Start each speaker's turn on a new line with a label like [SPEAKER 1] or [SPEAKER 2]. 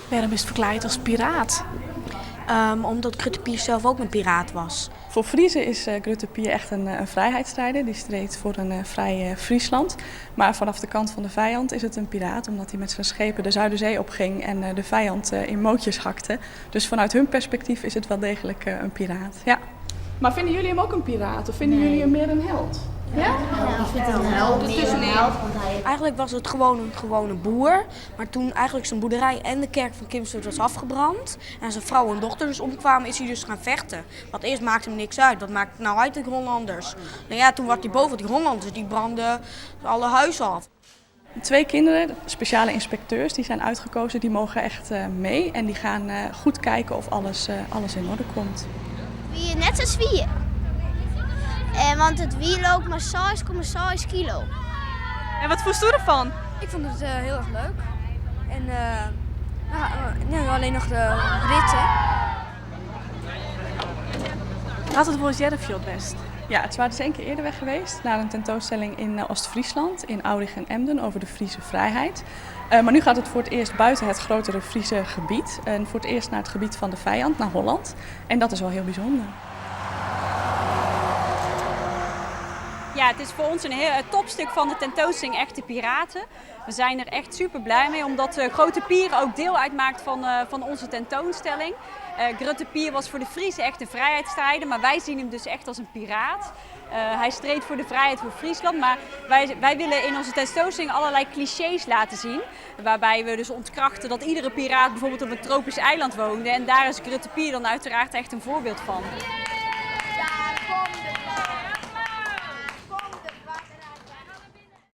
[SPEAKER 1] Waarom is het verklaard als piraat?
[SPEAKER 2] Omdat Grutte Pier zelf ook een piraat was.
[SPEAKER 3] Voor Friezen is Grutte Pier echt een vrijheidsstrijder. Die streed voor een vrij Friesland. Maar vanaf de kant van de vijand is het een piraat. Omdat hij met zijn schepen de Zuiderzee opging en de vijand in mootjes hakte. Dus vanuit hun perspectief is het wel degelijk een piraat. Ja. Maar vinden jullie hem ook een piraat? Of vinden jullie hem meer een held? Ja?
[SPEAKER 2] Ik vind het een held, meer een held. Eigenlijk was het gewoon een gewone boer. Maar toen eigenlijk zijn boerderij en de kerk van Kimsel was afgebrand. En zijn vrouw en dochter dus omkwamen, is hij dus gaan vechten. Want eerst maakte hem niks uit. Wat maakt het nou uit, de Hollanders? Nou ja, toen was hij boven die Hollanders. Die brandden alle huizen af.
[SPEAKER 3] 2 kinderen, speciale inspecteurs, die zijn uitgekozen. Die mogen echt mee. En die gaan goed kijken of alles in orde komt.
[SPEAKER 4] Wie net zoals wie. Want het wiel loopt maar 6,6 kilo.
[SPEAKER 5] En wat vond je ervan?
[SPEAKER 6] Ik vond het heel erg leuk. En nu alleen nog de ritten.
[SPEAKER 1] Had het volgens jij veel het best?
[SPEAKER 3] Ja, het waren dus 1 keer eerder weg geweest naar een tentoonstelling in Oost-Friesland, in Aurich en Emden, over de Friese vrijheid. Maar nu gaat het voor het eerst buiten het grotere Friese gebied en voor het eerst naar het gebied van de vijand, naar Holland. En dat is wel heel bijzonder.
[SPEAKER 5] Ja, het is voor ons een heel topstuk van de tentoonstelling Echte Piraten. We zijn er echt super blij mee, omdat Grote Pier ook deel uitmaakt van onze tentoonstelling. Grutte Pier was voor de Friese echt een vrijheidsstrijder, maar wij zien hem dus echt als een piraat. Hij streed voor de vrijheid voor Friesland, maar wij willen in onze tentoonstelling allerlei clichés laten zien. Waarbij we dus ontkrachten dat iedere piraat bijvoorbeeld op een tropisch eiland woonde. En daar is Grutte Pier dan uiteraard echt een voorbeeld van.